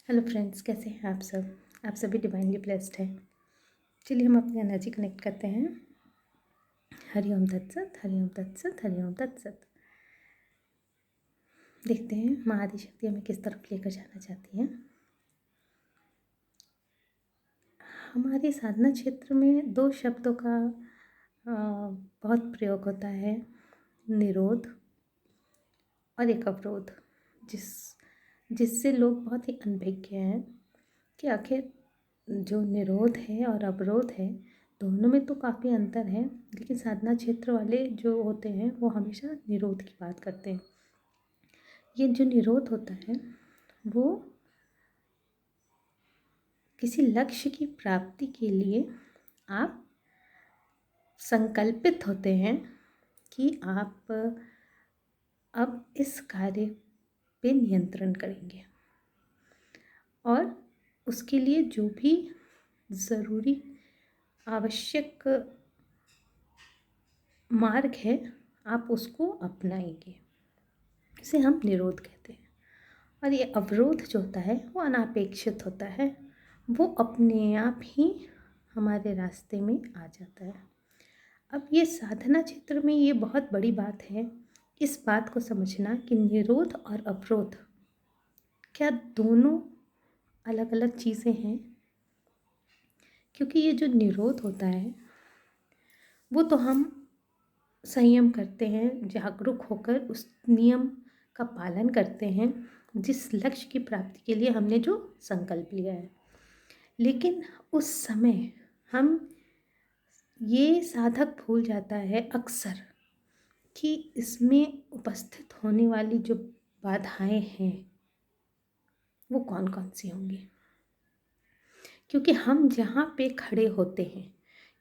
Hello friends, कैसे हैं आप सब। आप सभी डिवाइनली ब्लेस्ड हैं। चलिए हम अपनी एनर्जी कनेक्ट करते हैं। हरि ओम तत्सत, हरि ओम तत्सत, हरि ओम तत्सत। देखते हैं माँ आदि शक्ति हमें किस तरफ लेकर जाना चाहती हैं। हमारे साधना क्षेत्र में दो शब्दों का बहुत प्रयोग होता है, निरोध और एक अवरोध, जिससे लोग बहुत ही अनभिज्ञ हैं कि आखिर जो निरोध है और अवरोध है दोनों में तो काफ़ी अंतर है। लेकिन साधना क्षेत्र वाले जो होते हैं वो हमेशा निरोध की बात करते हैं। ये जो निरोध होता है वो किसी लक्ष्य की प्राप्ति के लिए आप संकल्पित होते हैं कि आप अब इस कार्य पे नियंत्रण करेंगे और उसके लिए जो भी ज़रूरी आवश्यक मार्ग है आप उसको अपनाएंगे। इसे हम निरोध कहते हैं। और ये अवरोध जो होता है वो अनापेक्षित होता है, वो अपने आप ही हमारे रास्ते में आ जाता है। अब ये साधना क्षेत्र में ये बहुत बड़ी बात है इस बात को समझना कि निरोध और अवरोध क्या दोनों अलग अलग चीज़ें हैं। क्योंकि ये जो निरोध होता है वो तो हम संयम करते हैं, जागरूक होकर उस नियम का पालन करते हैं जिस लक्ष्य की प्राप्ति के लिए हमने जो संकल्प लिया है। लेकिन उस समय हम ये साधक भूल जाता है अक्सर कि इसमें उपस्थित होने वाली जो बाधाएं हैं वो कौन कौन सी होंगी। क्योंकि हम जहाँ पे खड़े होते हैं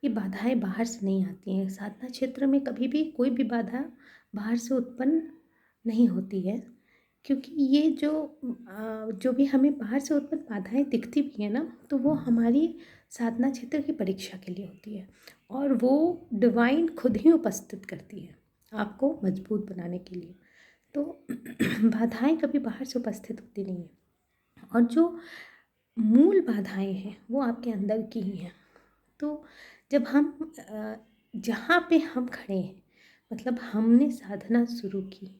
ये बाधाएं बाहर से नहीं आती हैं। साधना क्षेत्र में कभी भी कोई भी बाधा बाहर से उत्पन्न नहीं होती है। क्योंकि ये जो भी हमें बाहर से उत्पन्न बाधाएं दिखती भी है ना, तो वो हमारी साधना क्षेत्र की परीक्षा के लिए होती है और वो डिवाइन खुद ही उपस्थित करती है आपको मजबूत बनाने के लिए। तो बाधाएं कभी बाहर से उपस्थित होती नहीं है और जो मूल बाधाएं हैं वो आपके अंदर की ही हैं। तो जब हम जहाँ पे हम खड़े हैं, मतलब हमने साधना शुरू की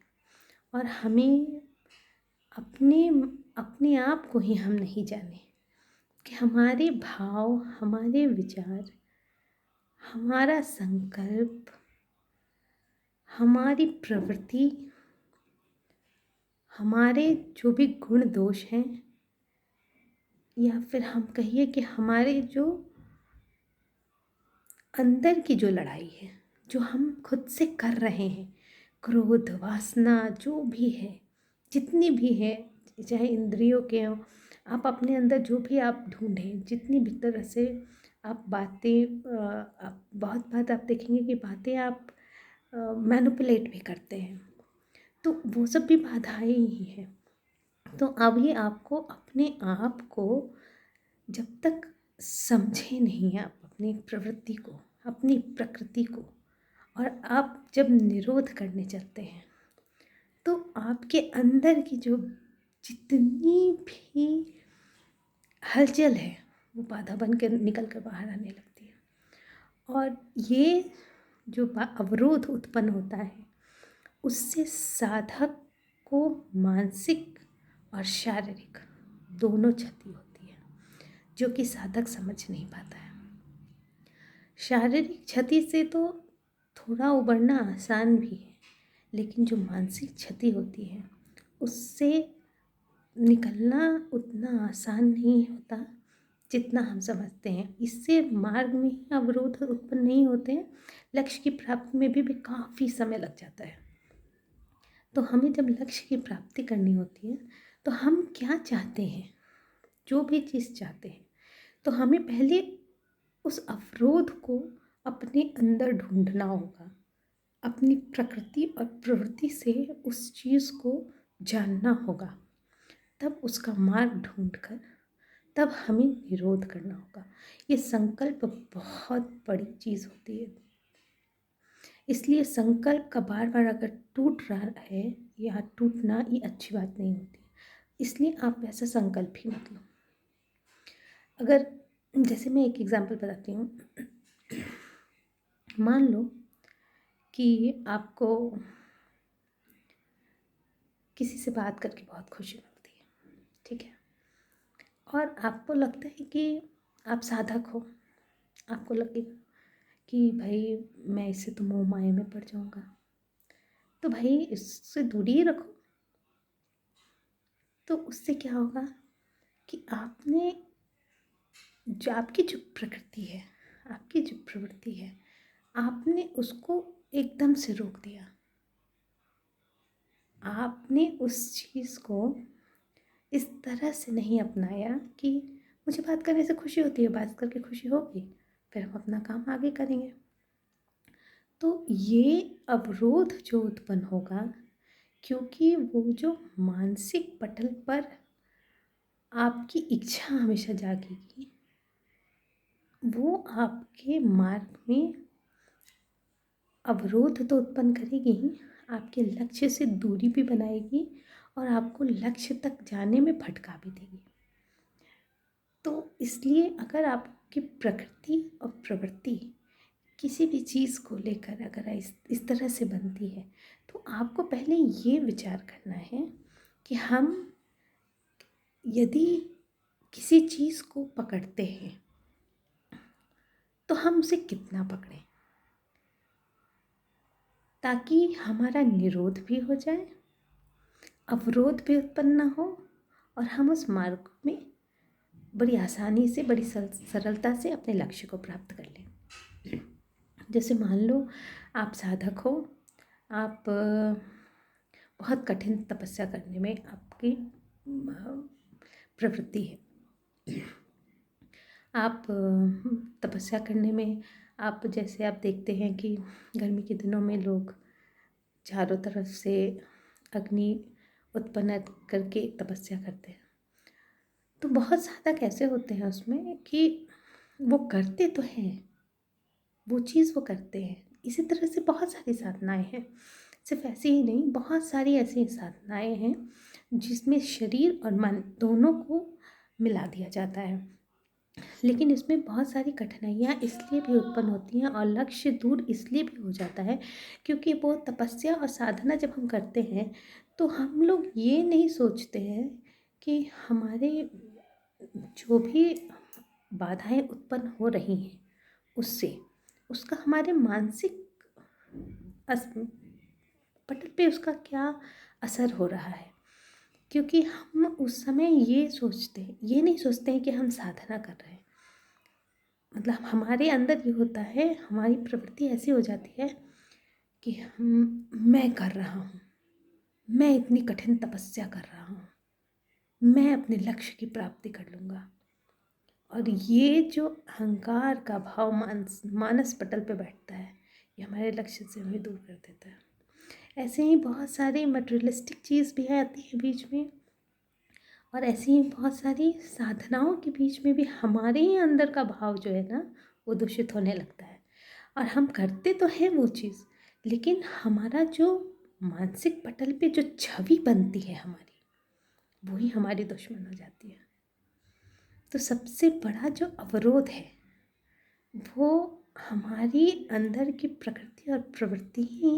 और हमें अपने अपने आप को ही हम नहीं जाने कि हमारे भाव, हमारे विचार, हमारा संकल्प, हमारी प्रवृत्ति, हमारे जो भी गुण दोष हैं, या फिर हम कहिए कि हमारे जो अंदर की जो लड़ाई है जो हम खुद से कर रहे हैं, क्रोध, वासना जो भी है, जितनी भी है, चाहे इंद्रियों के हों, आप अपने अंदर जो भी आप ढूंढें, जितनी भी तरह से आप बातें आप बहुत बात आप देखेंगे कि बातें आप मैनिपुलेट भी करते हैं, तो वो सब भी बाधाएं ही हैं। तो अभी आपको अपने आप को जब तक समझे नहीं आप अपनी प्रवृत्ति को, अपनी प्रकृति को, और आप जब निरोध करने चलते हैं तो आपके अंदर की जो जितनी भी हलचल है वो बाधा बन के निकल कर बाहर आने लगती है। और ये जो अवरोध उत्पन्न होता है उससे साधक को मानसिक और शारीरिक दोनों क्षति होती है, जो कि साधक समझ नहीं पाता है। शारीरिक क्षति से तो थोड़ा उबरना आसान भी है, लेकिन जो मानसिक क्षति होती है उससे निकलना उतना आसान नहीं होता जितना हम समझते हैं। इससे मार्ग में ही अवरोध उत्पन्न नहीं होते हैं, लक्ष्य की प्राप्ति में भी काफ़ी समय लग जाता है। तो हमें जब लक्ष्य की प्राप्ति करनी होती है तो हम क्या चाहते हैं, जो भी चीज़ चाहते हैं, तो हमें पहले उस अवरोध को अपने अंदर ढूंढना होगा, अपनी प्रकृति और प्रवृत्ति से उस चीज़ को जानना होगा, तब उसका मार्ग ढूंढकर तब हमें निरोध करना होगा। ये संकल्प बहुत बड़ी चीज़ होती है, इसलिए संकल्प का बार बार अगर टूट रहा है या टूटना ये अच्छी बात नहीं होती। इसलिए आप वैसा संकल्प ही मत लो। अगर जैसे मैं एक एग्जांपल बताती हूँ, मान लो कि आपको किसी से बात करके बहुत खुशी मिलती है, ठीक है, और आपको लगता है कि आप साधक हो, आपको लगेगा कि भाई मैं इससे तो मोह माया में पड़ जाऊंगा, तो भाई इससे दूरी ही रखो। तो उससे क्या होगा कि आपने जो आपकी जो प्रकृति है, आपकी जो प्रवृत्ति है, आपने उसको एकदम से रोक दिया। आपने उस चीज़ को इस तरह से नहीं अपनाया कि मुझे बात करने से खुशी होती है, बात करके खुशी होगी, फिर हम अपना काम आगे करेंगे। तो ये अवरोध जो उत्पन्न होगा, क्योंकि वो जो मानसिक पटल पर आपकी इच्छा हमेशा जागेगी, वो आपके मार्ग में अवरोध तो उत्पन्न करेगी ही, आपके लक्ष्य से दूरी भी बनाएगी और आपको लक्ष्य तक जाने में भटका भी देगी। तो इसलिए अगर आपकी प्रकृति और प्रवृत्ति किसी भी चीज़ को लेकर अगर इस तरह से बनती है, तो आपको पहले ये विचार करना है कि हम यदि किसी चीज़ को पकड़ते हैं तो हम उसे कितना पकड़ें, ताकि हमारा निरोध भी हो जाए, अवरोध भी उत्पन्न ना हो, और हम उस मार्ग में बड़ी आसानी से, बड़ी सरलता से अपने लक्ष्य को प्राप्त कर लें। जैसे मान लो आप साधक हो, आप बहुत कठिन तपस्या करने में आपकी प्रवृत्ति है। आप तपस्या करने में, आप जैसे आप देखते हैं कि गर्मी के दिनों में लोग चारों तरफ से अग्नि उत्पन्न करके तपस्या करते हैं, तो बहुत ज़्यादा कैसे होते हैं उसमें कि वो करते तो हैं, वो चीज़ वो करते हैं। इसी तरह से बहुत सारी साधनाएं हैं, सिर्फ ऐसी ही नहीं, बहुत सारी ऐसी साधनाएं हैं जिसमें शरीर और मन दोनों को मिला दिया जाता है। लेकिन इसमें बहुत सारी कठिनाइयाँ इसलिए भी उत्पन्न होती हैं और लक्ष्य दूर इसलिए भी हो जाता है क्योंकि वो तपस्या और साधना जब हम करते हैं तो हम लोग ये नहीं सोचते हैं कि हमारे जो भी बाधाएं उत्पन्न हो रही हैं उससे, उसका हमारे मानसिक पटल पे उसका क्या असर हो रहा है। क्योंकि हम उस समय ये नहीं सोचते हैं कि हम साधना कर रहे हैं। मतलब हमारे अंदर ये होता है, हमारी प्रवृत्ति ऐसी हो जाती है कि मैं कर रहा हूँ, मैं इतनी कठिन तपस्या कर रहा हूँ, मैं अपने लक्ष्य की प्राप्ति कर लूँगा। और ये जो अहंकार का भाव मानस पटल पे बैठता है, ये हमारे लक्ष्य से हमें दूर कर देता है। ऐसे ही बहुत सारी मटेरियलिस्टिक चीज़ भी आती है बीच में, और ऐसी ही बहुत सारी साधनाओं के बीच में भी हमारे ही अंदर का भाव जो है ना, वो दूषित होने लगता है। और हम करते तो हैं वो चीज़, लेकिन हमारा जो मानसिक पटल पे जो छवि बनती है हमारी, वही हमारी दुश्मन हो जाती है। तो सबसे बड़ा जो अवरोध है वो हमारी अंदर की प्रकृति और प्रवृत्ति ही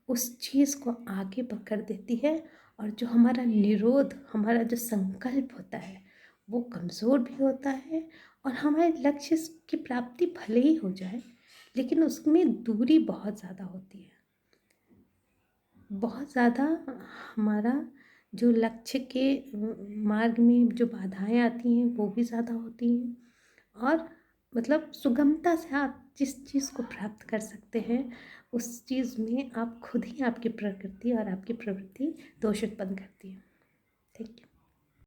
उस चीज़ को आगे कर देती है, और जो हमारा निरोध, हमारा जो संकल्प होता है वो कमज़ोर भी होता है, और हमारे लक्ष्य की प्राप्ति भले ही हो जाए लेकिन उसमें दूरी बहुत ज़्यादा होती है, बहुत ज़्यादा हमारा जो लक्ष्य के मार्ग में जो बाधाएं आती हैं वो भी ज़्यादा होती हैं, और मतलब सुगमता से आप जिस चीज़ को प्राप्त कर सकते हैं उस चीज़ में आप खुद ही, आपकी प्रकृति और आपकी प्रवृत्ति दोष उत्पन्न करती है। ठीक है।